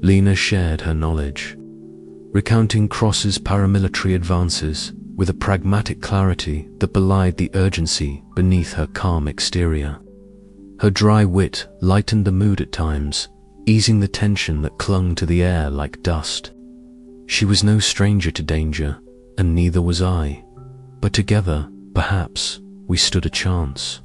Lena shared her knowledge, recounting Cross's paramilitary advances with a pragmatic clarity that belied the urgency beneath her calm exterior. Her dry wit lightened the mood at times, easing the tension that clung to the air like dust. She was no stranger to danger, and neither was I, but together, perhaps, we stood a chance.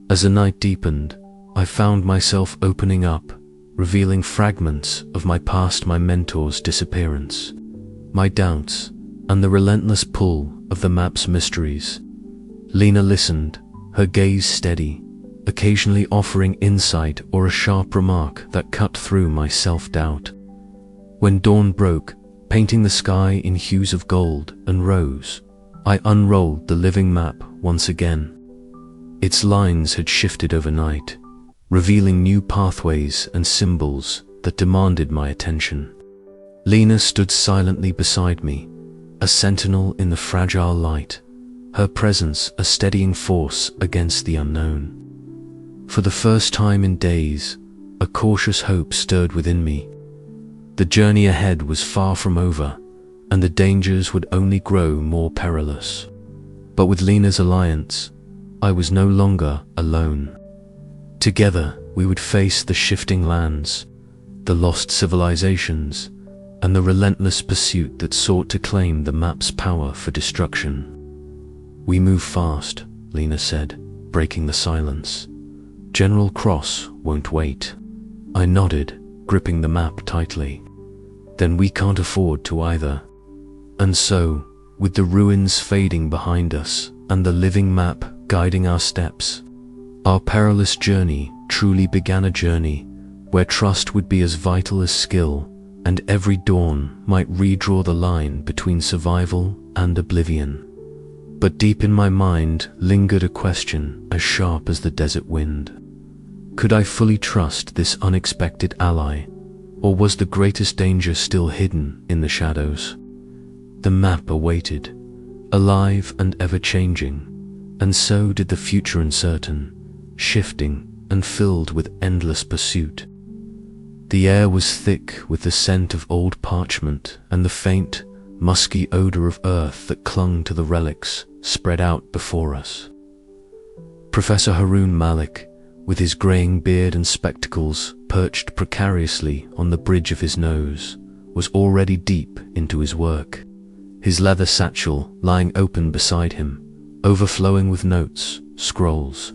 As the night deepened, I found myself opening up, revealing fragments of my past, my mentor's disappearance, my doubts, and the relentless pull of the map's mysteries. Lena listened, her gaze steady, occasionally offering insight or a sharp remark that cut through my self-doubt. When dawn broke, painting the sky in hues of gold and rose, I unrolled the living map once again. Its lines had shifted overnight, revealing new pathways and symbols that demanded my attention. Lena stood silently beside me, a sentinel in the fragile light, her presence a steadying force against the unknown. For the first time in days, a cautious hope stirred within me. The journey ahead was far from over, and the dangers would only grow more perilous. But with Lena's alliance, I was no longer alone. Together, we would face the shifting lands, the lost civilizations, and the relentless pursuit that sought to claim the map's power for destruction. "We move fast," Lena said, breaking the silence. "General Cross won't wait." I nodded, gripping the map tightly. "Then we can't afford to either." And so, with the ruins fading behind us and the living map guiding our steps, our perilous journey truly began, a journey where trust would be as vital as skill, and every dawn might redraw the line between survival and oblivion. But deep in my mind lingered a question as sharp as the desert wind. Could I fully trust this unexpected ally, or was the greatest danger still hidden in the shadows? The map awaited, alive and ever-changing, and so did the future, uncertain, shifting, and filled with endless pursuit. The air was thick with the scent of old parchment and the faint, musky odor of earth that clung to the relics spread out before us. Professor Harun Malik, with his graying beard and spectacles perched precariously on the bridge of his nose, was already deep into his work, his leather satchel lying open beside him, overflowing with notes, scrolls,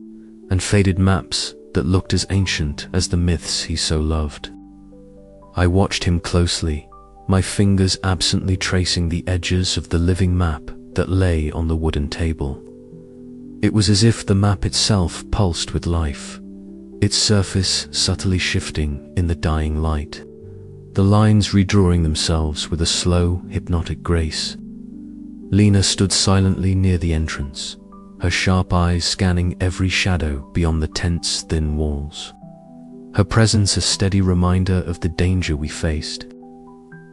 and faded maps that looked as ancient as the myths he so loved. I watched him closely, my fingers absently tracing the edges of the living map that lay on the wooden table. It was as if the map itself pulsed with life, its surface subtly shifting in the dying light, the lines redrawing themselves with a slow, hypnotic grace. Lena stood silently near the entrance, her sharp eyes scanning every shadow beyond the tent's thin walls. Her presence a steady reminder of the danger we faced.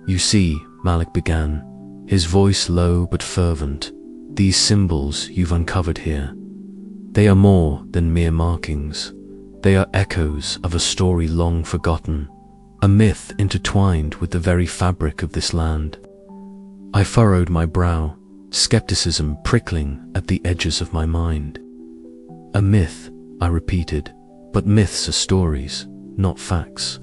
"You see," Malik began, his voice low but fervent, "these symbols you've uncovered here, they are more than mere markings. They are echoes of a story long forgotten, a myth intertwined with the very fabric of this land." I furrowed my brow, skepticism prickling at the edges of my mind. "A myth," I repeated, "but myths are stories, not facts.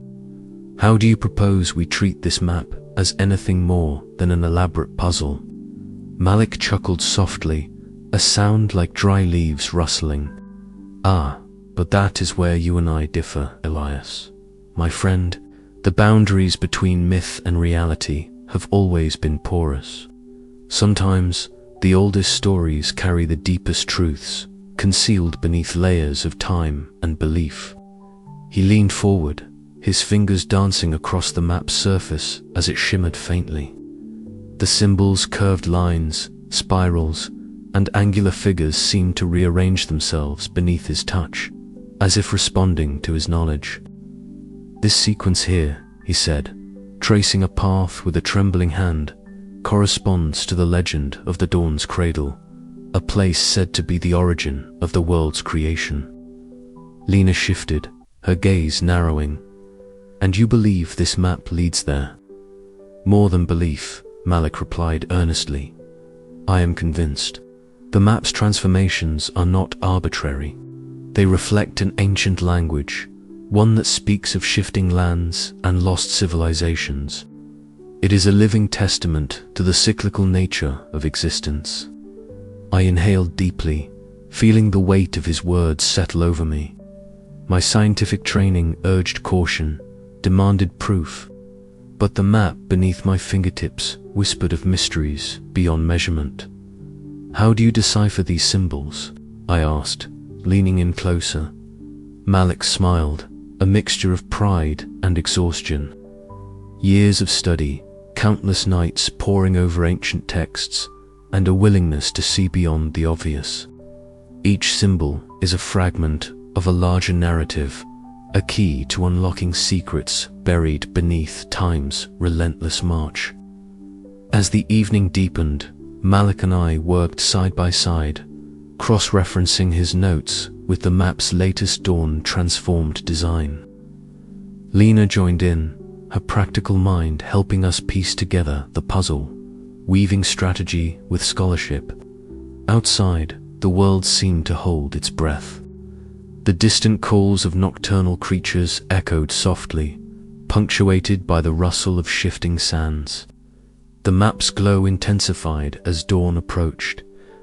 How do you propose we treat this map as anything more than an elaborate puzzle?" Malik chuckled softly, a sound like dry leaves rustling. "Ah, but that is where you and I differ, Elias. My friend, the boundaries between myth and reality have always been porous. Sometimes, the oldest stories carry the deepest truths, concealed beneath layers of time and belief." He leaned forward, his fingers dancing across the map's surface as it shimmered faintly. The symbols, curved lines, spirals, and angular figures seemed to rearrange themselves beneath his touch, as if responding to his knowledge. "This sequence here," he said, tracing a path with a trembling hand, "corresponds to the legend of the Dawn's Cradle, a place said to be the origin of the world's creation." Lena shifted, her gaze narrowing. And you believe this map leads there? More than belief, Malik replied earnestly. I am convinced. The map's transformations are not arbitrary. They reflect an ancient language, one that speaks of shifting lands and lost civilizations. It is a living testament to the cyclical nature of existence. I inhaled deeply, feeling the weight of his words settle over me. My scientific training urged caution, demanded proof, but the map beneath my fingertips whispered of mysteries beyond measurement. How do you decipher these symbols? I asked, leaning in closer. Malik smiled, a mixture of pride and exhaustion. Years of study, countless nights poring over ancient texts, and a willingness to see beyond the obvious. Each symbol is a fragment of a larger narrative, a key to unlocking secrets buried beneath time's relentless march. As the evening deepened, Malik and I worked side by side, cross-referencing his notes with the map's latest dawn-transformed design. Lena joined in, her practical mind helping us piece together the puzzle, weaving strategy with scholarship. Outside, the world seemed to hold its breath. The distant calls of nocturnal creatures echoed softly, punctuated by the rustle of shifting sands. The map's glow intensified as dawn approached,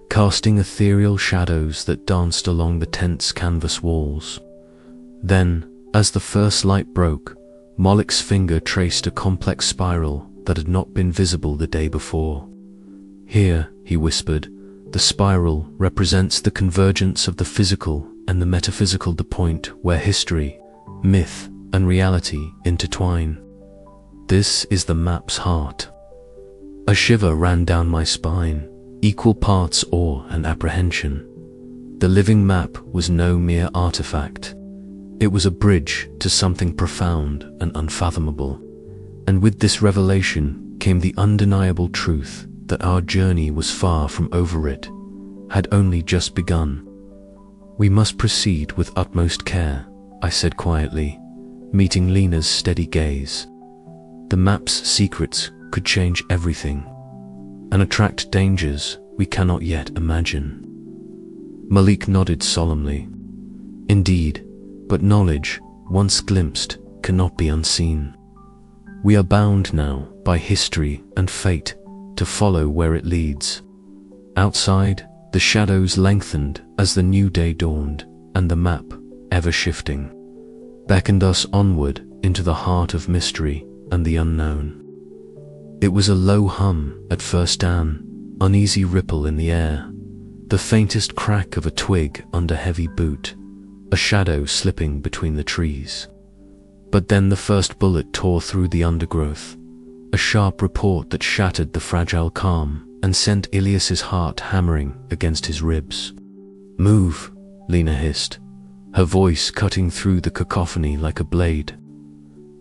casting ethereal shadows that danced along the tent's canvas walls. Then, as the first light broke, Malik's finger traced a complex spiral that had not been visible the day before. Here, he whispered, the spiral represents the convergence of the physical and the metaphysical, the point where history, myth, and reality intertwine. This is the map's heart. A shiver ran down my spine, equal parts awe and apprehension. The living map was no mere artifact. It was a bridge to something profound and unfathomable. And with this revelation came the undeniable truth that our journey was far from over, it had only just begun. We must proceed with utmost care, I said quietly, meeting Lena's steady gaze. The map's secrets could change everything, and attract dangers we cannot yet imagine. Malik nodded solemnly. Indeed, but knowledge, once glimpsed, cannot be unseen. We are bound now by history and fate to follow where it leads. Outside, the shadows lengthened as the new day dawned, and the map, ever shifting, beckoned us onward into the heart of mystery and the unknown. It was a low hum at first, an uneasy ripple in the air, the faintest crack of a twig under heavy boot, a shadow slipping between the trees. But then the first bullet tore through the undergrowth, a sharp report that shattered the fragile calm and sent Ilias's heart hammering against his ribs. Move, Lena hissed, her voice cutting through the cacophony like a blade.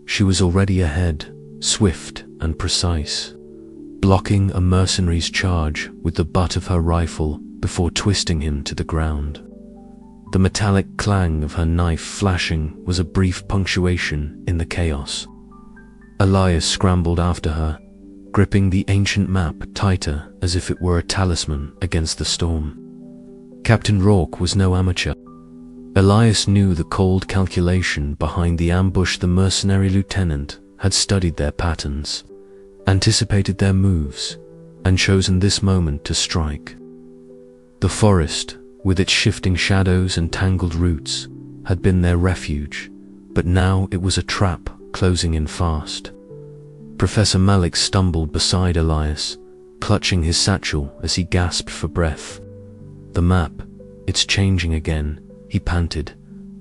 She was already ahead, swift and precise, blocking a mercenary's charge with the butt of her rifle before twisting him to the ground. The metallic clang of her knife flashing was a brief punctuation in the chaos. Elias scrambled after her, gripping the ancient map tighter as if it were a talisman against the storm. Captain Rourke was no amateur. Elias knew the cold calculation behind the ambush. The mercenary lieutenant had studied their patterns, anticipated their moves, and chosen this moment to strike. The forest, with its shifting shadows and tangled roots, had been their refuge, but now it was a trap closing in fast. Professor Malik stumbled beside Elias, clutching his satchel as he gasped for breath. The map, it's changing again, he panted,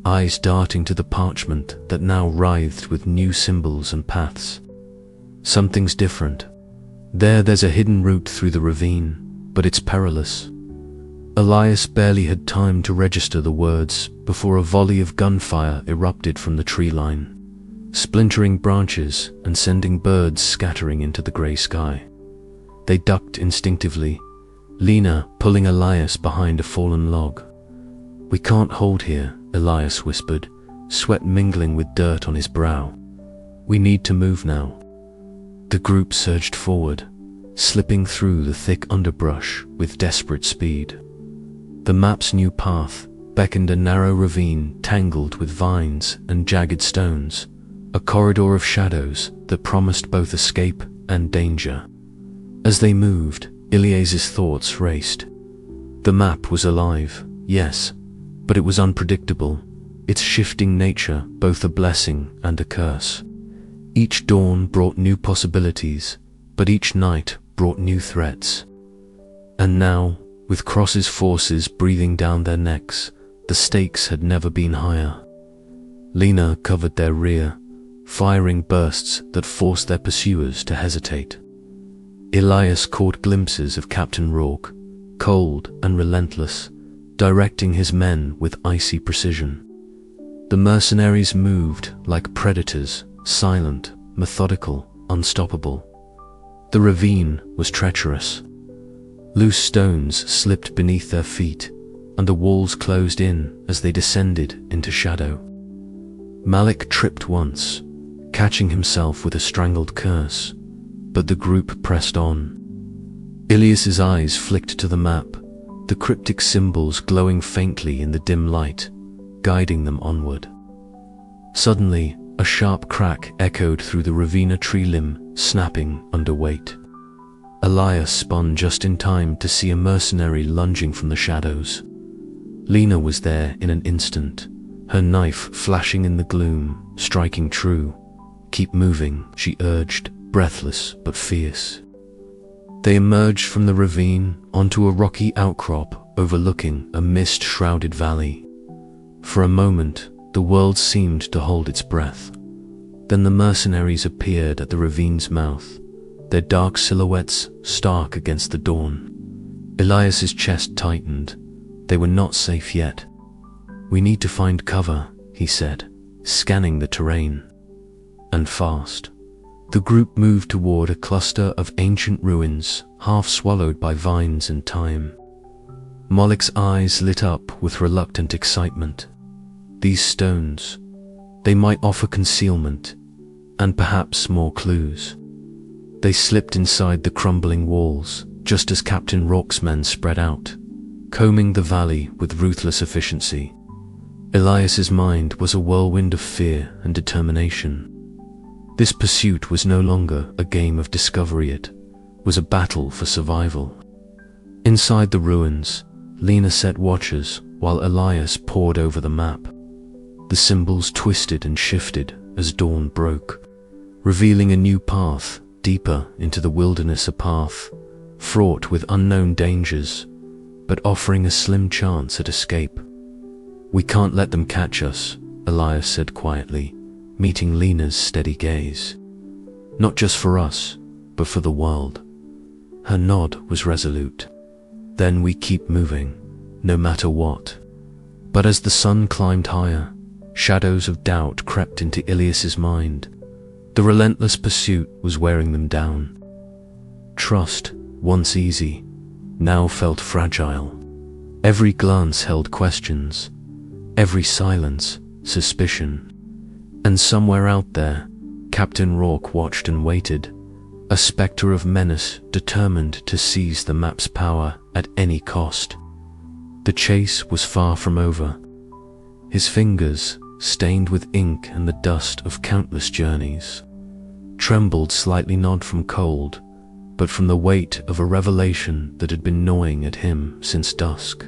eyes darting to the parchment that now writhed with new symbols and paths. Something's different. There's a hidden route through the ravine, but it's perilous. Elias barely had time to register the words before a volley of gunfire erupted from the tree line, splintering branches and sending birds scattering into the grey sky. They ducked instinctively, Lena pulling Elias behind a fallen log. We can't hold here, Elias whispered, sweat mingling with dirt on his brow. We need to move now. The group surged forward, slipping through the thick underbrush with desperate speed. The map's new path beckoned a narrow ravine tangled with vines and jagged stones, a corridor of shadows that promised both escape and danger. As they moved, Ilias's thoughts raced. The map was alive, yes, but it was unpredictable, its shifting nature both a blessing and a curse. Each dawn brought new possibilities, but each night brought new threats. And now, with Cross's forces breathing down their necks, the stakes had never been higher. Lena covered their rear, firing bursts that forced their pursuers to hesitate. Elias caught glimpses of Captain Rourke, cold and relentless, directing his men with icy precision. The mercenaries moved like predators, silent, methodical, unstoppable. The ravine was treacherous. Loose stones slipped beneath their feet, and the walls closed in as they descended into shadow. Malik tripped once, catching himself with a strangled curse, but the group pressed on. Ilias's eyes flicked to the map, the cryptic symbols glowing faintly in the dim light, guiding them onward. Suddenly, a sharp crack echoed through the Ravina tree limb, snapping under weight. Elias spun just in time to see a mercenary lunging from the shadows. Lena was there in an instant, her knife flashing in the gloom, striking true. "Keep moving," she urged, breathless but fierce. They emerged from the ravine onto a rocky outcrop overlooking a mist-shrouded valley. For a moment, the world seemed to hold its breath. Then the mercenaries appeared at the ravine's mouth, their dark silhouettes stark against the dawn. Elias's chest tightened. They were not safe yet. "We need to find cover," he said, scanning the terrain. And fast. The group moved toward a cluster of ancient ruins, half swallowed by vines and time. Malik's eyes lit up with reluctant excitement. These stones, they might offer concealment, and perhaps more clues. They slipped inside the crumbling walls, just as Captain Rourke's men spread out, combing the valley with ruthless efficiency. Elias's mind was a whirlwind of fear and determination. This pursuit was no longer a game of discovery, it was a battle for survival. Inside the ruins, Lena set watchers while Elias pored over the map. The symbols twisted and shifted as dawn broke, revealing a new path deeper into the wilderness, a path fraught with unknown dangers, but offering a slim chance at escape. "We can't let them catch us," Elias said quietly, meeting Lena's steady gaze. "Not just for us, but for the world." Her nod was resolute. "Then we keep moving, no matter what." But as the sun climbed higher, shadows of doubt crept into Ilias's mind. The relentless pursuit was wearing them down. Trust, once easy, now felt fragile. Every glance held questions, every silence suspicion. And somewhere out there, Captain Rourke watched and waited, a spectre of menace determined to seize the map's power at any cost. The chase was far from over. His fingers, stained with ink and the dust of countless journeys, trembled slightly not from cold, but from the weight of a revelation that had been gnawing at him since dusk.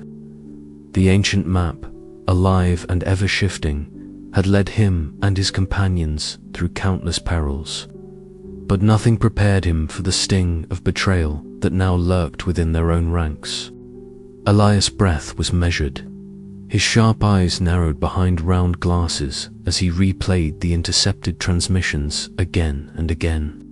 The ancient map, alive and ever-shifting, had led him and his companions through countless perils, but nothing prepared him for the sting of betrayal that now lurked within their own ranks. Elias' breath was measured. His sharp eyes narrowed behind round glasses as he replayed the intercepted transmissions again and again.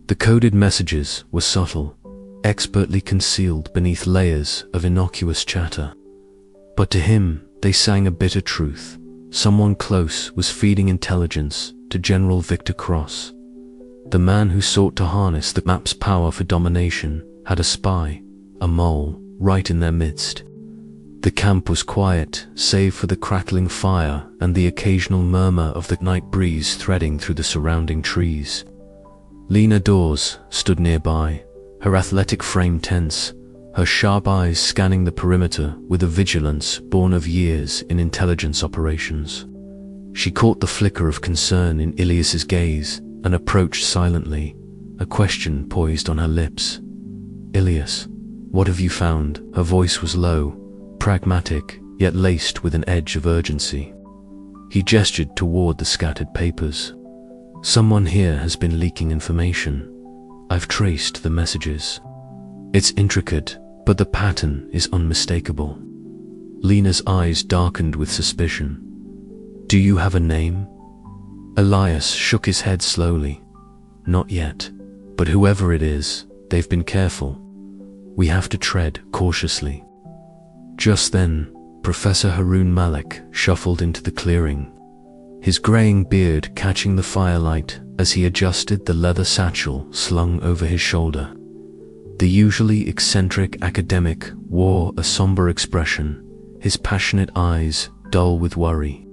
The coded messages were subtle, expertly concealed beneath layers of innocuous chatter. But to him, they sang a bitter truth. Someone close was feeding intelligence to General Victor Cross. The man who sought to harness the map's power for domination had a spy, a mole, right in their midst. The camp was quiet, save for the crackling fire and the occasional murmur of the night breeze threading through the surrounding trees. Lena Dawes stood nearby, her athletic frame tense, her sharp eyes scanning the perimeter with a vigilance born of years in intelligence operations. She caught the flicker of concern in Ilias's gaze and approached silently, a question poised on her lips. "Ilias, what have you found?" Her voice was low, pragmatic, yet laced with an edge of urgency. He gestured toward the scattered papers. "Someone here has been leaking information. I've traced the messages. It's intricate, but the pattern is unmistakable." Lena's eyes darkened with suspicion. "Do you have a name?" Elias shook his head slowly. "Not yet, but whoever it is, they've been careful. We have to tread cautiously." Just then, Professor Harun Malik shuffled into the clearing, his graying beard catching the firelight as he adjusted the leather satchel slung over his shoulder. The usually eccentric academic wore a somber expression, his passionate eyes dull with worry.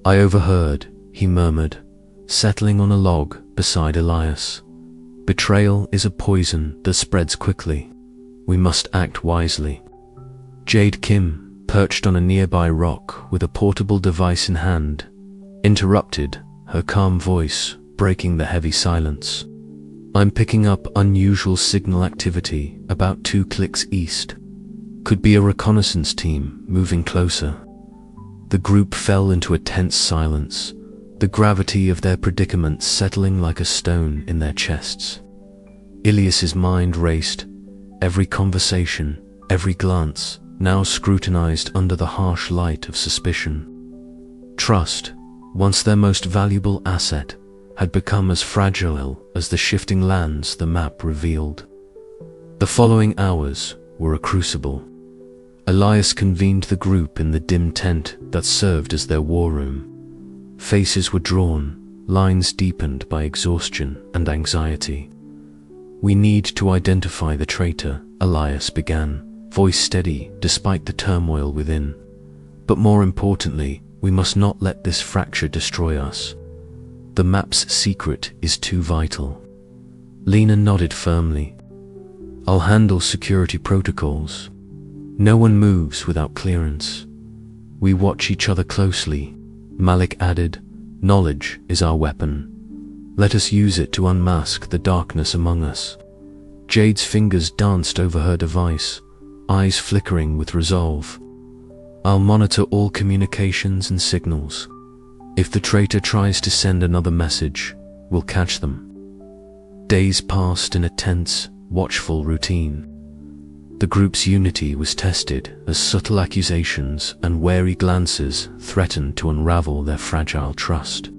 "I overheard," he murmured, settling on a log beside Elias. "Betrayal is a poison that spreads quickly. We must act wisely." Jade Kim, perched on a nearby rock with a portable device in hand, interrupted, her calm voice breaking the heavy silence. "I'm picking up unusual signal activity about 2 clicks east. Could be a reconnaissance team moving closer." The group fell into a tense silence, the gravity of their predicament settling like a stone in their chests. Ilias's mind raced, every conversation, every glance, now scrutinized under the harsh light of suspicion. Trust, once their most valuable asset, had become as fragile as the shifting lands the map revealed. The following hours were a crucible. Elias convened the group in the dim tent that served as their war room. Faces were drawn, lines deepened by exhaustion and anxiety. "We need to identify the traitor," Elias began, voice steady despite the turmoil within. "But more importantly, we must not let this fracture destroy us. The map's secret is too vital." Lena nodded firmly. "I'll handle security protocols. No one moves without clearance. We watch each other closely," Malik added. "Knowledge is our weapon. Let us use it to unmask the darkness among us." Jade's fingers danced over her device, eyes flickering with resolve. "I'll monitor all communications and signals. If the traitor tries to send another message, we'll catch them." Days passed in a tense, watchful routine. The group's unity was tested as subtle accusations and wary glances threatened to unravel their fragile trust.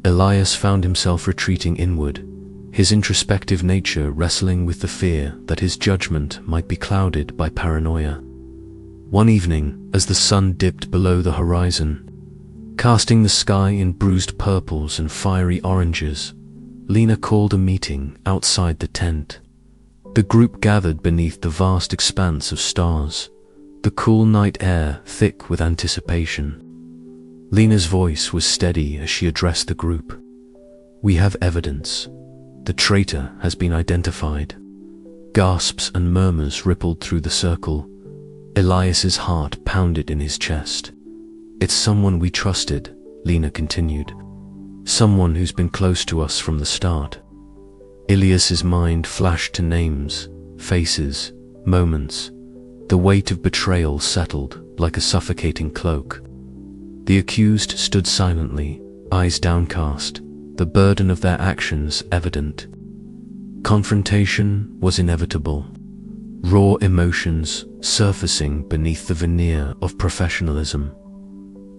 Elias found himself retreating inward, his introspective nature wrestling with the fear that his judgment might be clouded by paranoia. One evening, as the sun dipped below the horizon, casting the sky in bruised purples and fiery oranges, Lena called a meeting outside the tent. The group gathered beneath the vast expanse of stars, the cool night air thick with anticipation. Lena's voice was steady as she addressed the group. "We have evidence. The traitor has been identified." Gasps and murmurs rippled through the circle. Elias's heart pounded in his chest. "It's someone we trusted," Lena continued. "Someone who's been close to us from the start." Ilias's mind flashed to names, faces, moments. The weight of betrayal settled like a suffocating cloak. The accused stood silently, eyes downcast, the burden of their actions evident. Confrontation was inevitable, raw emotions surfacing beneath the veneer of professionalism.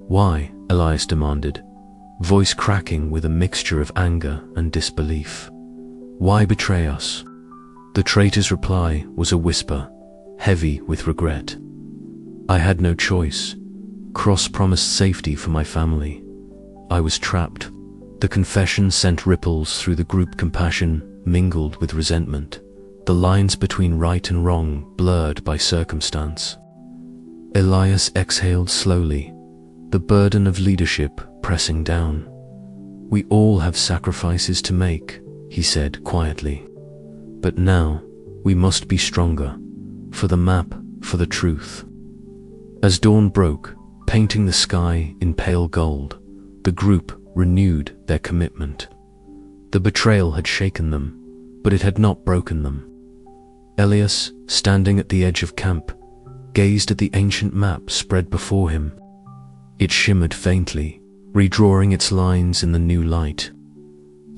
"Why?" Elias demanded, voice cracking with a mixture of anger and disbelief. "Why betray us?" The traitor's reply was a whisper, heavy with regret. "I had no choice. Cross promised safety for my family. I was trapped." The confession sent ripples through the group, compassion mingled with resentment, the lines between right and wrong blurred by circumstance. Elias exhaled slowly, the burden of leadership pressing down. "We all have sacrifices to make," he said quietly. "But now, we must be stronger, for the map, for the truth." As dawn broke, painting the sky in pale gold, the group renewed their commitment. The betrayal had shaken them, but it had not broken them. Elias, standing at the edge of camp, gazed at the ancient map spread before him. It shimmered faintly, redrawing its lines in the new light.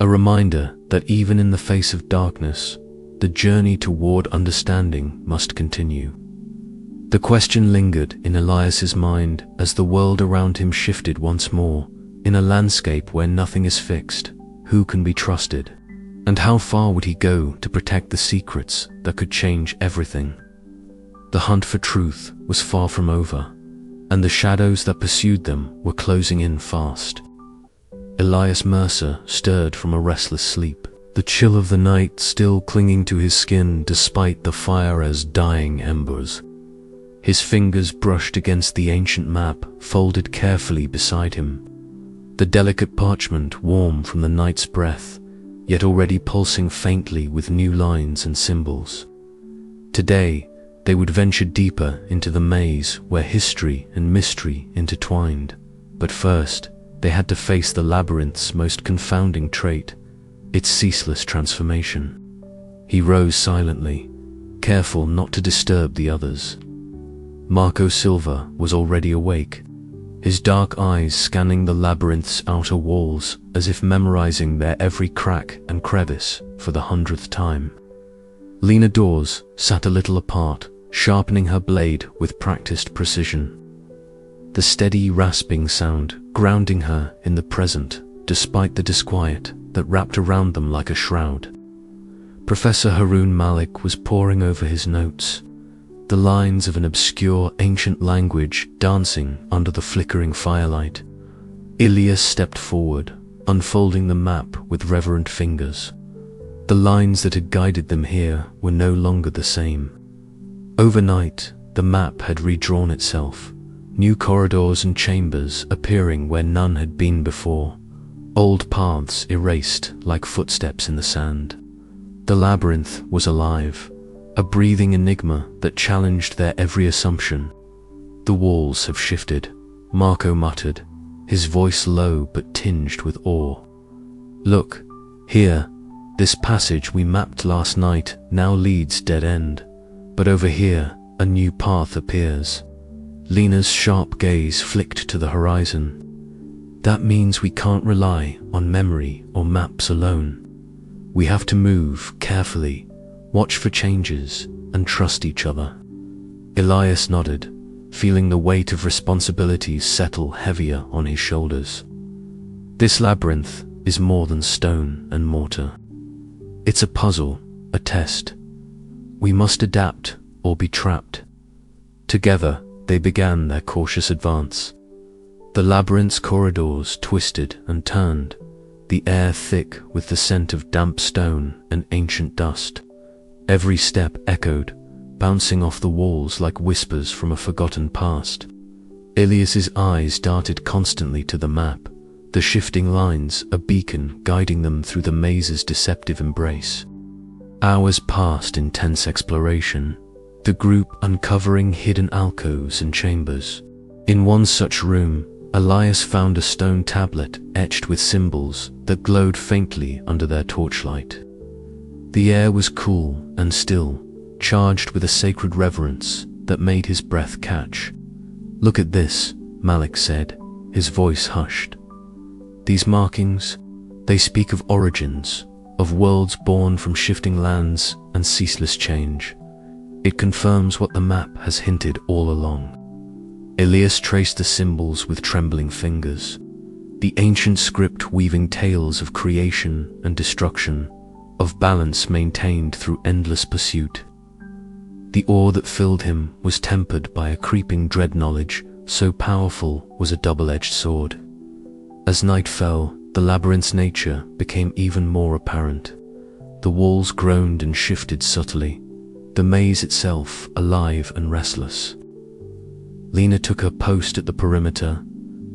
A reminder that even in the face of darkness, the journey toward understanding must continue. The question lingered in Elias's mind as the world around him shifted once more. In a landscape where nothing is fixed, who can be trusted? And how far would he go to protect the secrets that could change everything? The hunt for truth was far from over, and the shadows that pursued them were closing in fast. Elias Mercer stirred from a restless sleep, the chill of the night still clinging to his skin despite the fire as dying embers. His fingers brushed against the ancient map, folded carefully beside him. The delicate parchment warm from the night's breath, yet already pulsing faintly with new lines and symbols. Today, they would venture deeper into the maze where history and mystery intertwined. But first, they had to face the labyrinth's most confounding trait, its ceaseless transformation. He rose silently, careful not to disturb the others. Marco Silva was already awake, his dark eyes scanning the labyrinth's outer walls as if memorizing their every crack and crevice for the 100th time. Lena Dawes sat a little apart, sharpening her blade with practiced precision. The steady rasping sound grounding her in the present despite the disquiet that wrapped around them like a shroud. Professor Haroon Malik was poring over his notes, the lines of an obscure ancient language dancing under the flickering firelight. Elias stepped forward, unfolding the map with reverent fingers. The lines that had guided them here were no longer the same. Overnight, the map had redrawn itself, new corridors and chambers appearing where none had been before, old paths erased like footsteps in the sand. The labyrinth was alive, a breathing enigma that challenged their every assumption. "The walls have shifted," Marco muttered, his voice low but tinged with awe. "Look, here, this passage we mapped last night now leads dead-end, but over here a new path appears." Lena's sharp gaze flicked to the horizon. "That means we can't rely on memory or maps alone. We have to move carefully, watch for changes, and trust each other." Elias nodded, feeling the weight of responsibilities settle heavier on his shoulders. This labyrinth is more than stone and mortar. It's a puzzle, a test. We must adapt or be trapped. Together, they began their cautious advance. The labyrinth's corridors twisted and turned, the air thick with the scent of damp stone and ancient dust. Every step echoed, bouncing off the walls like whispers from a forgotten past. Elias's eyes darted constantly to the map, the shifting lines a beacon guiding them through the maze's deceptive embrace. Hours passed in tense exploration, the group uncovering hidden alcoves and chambers. In one such room, Elias found a stone tablet etched with symbols that glowed faintly under their torchlight. The air was cool and still, charged with a sacred reverence that made his breath catch. "Look at this," Malik said, his voice hushed. "These markings, they speak of origins, of worlds born from shifting lands and ceaseless change. It confirms what the map has hinted all along." Elias traced the symbols with trembling fingers, the ancient script weaving tales of creation and destruction, of balance maintained through endless pursuit. The awe that filled him was tempered by a creeping dread knowledge so powerful was a double-edged sword. As night fell, the labyrinth's nature became even more apparent. The walls groaned and shifted subtly, the maze itself alive and restless. Lena took her post at the perimeter,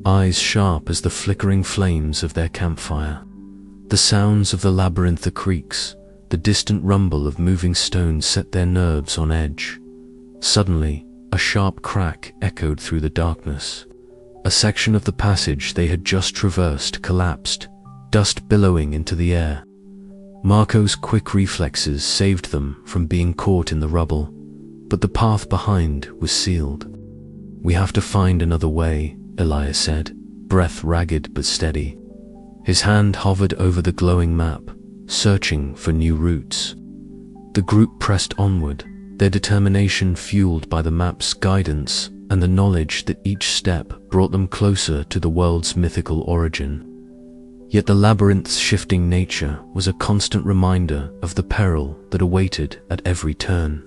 eyes sharp as the flickering flames of their campfire. The sounds of the labyrinth, the creaks, the distant rumble of moving stones set their nerves on edge. Suddenly, a sharp crack echoed through the darkness. A section of the passage they had just traversed collapsed, dust billowing into the air. Marco's quick reflexes saved them from being caught in the rubble, but the path behind was sealed. "We have to find another way," Elias said, breath ragged but steady. His hand hovered over the glowing map, searching for new routes. The group pressed onward, their determination fueled by the map's guidance and the knowledge that each step brought them closer to the world's mythical origin. Yet the labyrinth's shifting nature was a constant reminder of the peril that awaited at every turn.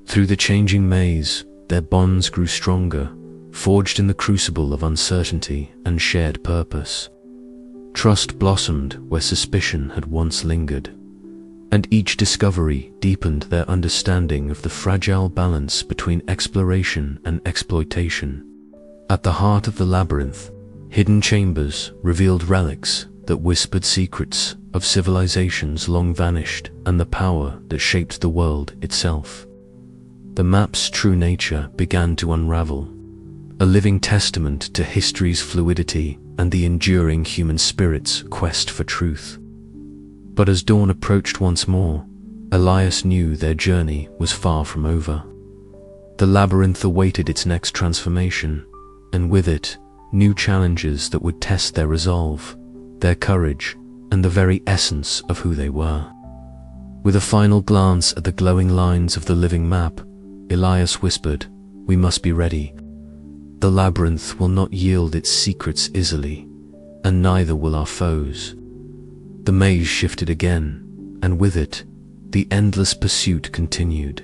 Through the changing maze, their bonds grew stronger, forged in the crucible of uncertainty and shared purpose. Trust blossomed where suspicion had once lingered, and each discovery deepened their understanding of the fragile balance between exploration and exploitation. At the heart of the labyrinth, hidden chambers revealed relics that whispered secrets of civilizations long vanished and the power that shaped the world itself. The map's true nature began to unravel, a living testament to history's fluidity and the enduring human spirit's quest for truth. But as dawn approached once more, Elias knew their journey was far from over. The labyrinth awaited its next transformation, and with it, new challenges that would test their resolve, their courage, and the very essence of who they were. With a final glance at the glowing lines of the living map, Elias whispered, "We must be ready. The labyrinth will not yield its secrets easily, and neither will our foes." The maze shifted again, and with it, the endless pursuit continued.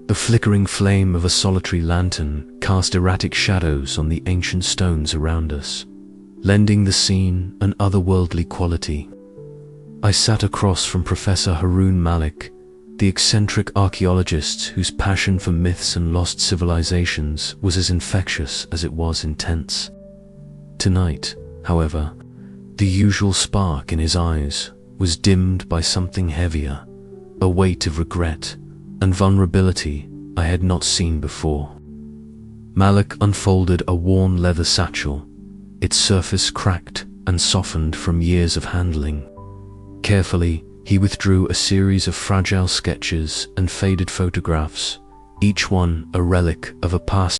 The flickering flame of a solitary lantern cast erratic shadows on the ancient stones around us, lending the scene an otherworldly quality. I sat across from Professor Haroon Malik, the eccentric archaeologist whose passion for myths and lost civilizations was as infectious as it was intense. Tonight, however, the usual spark in his eyes was dimmed by something heavier, a weight of regret and vulnerability I had not seen before. Malik unfolded a worn leather satchel, its surface cracked and softened from years of handling. Carefully, he withdrew a series of fragile sketches and faded photographs, each one a relic of a past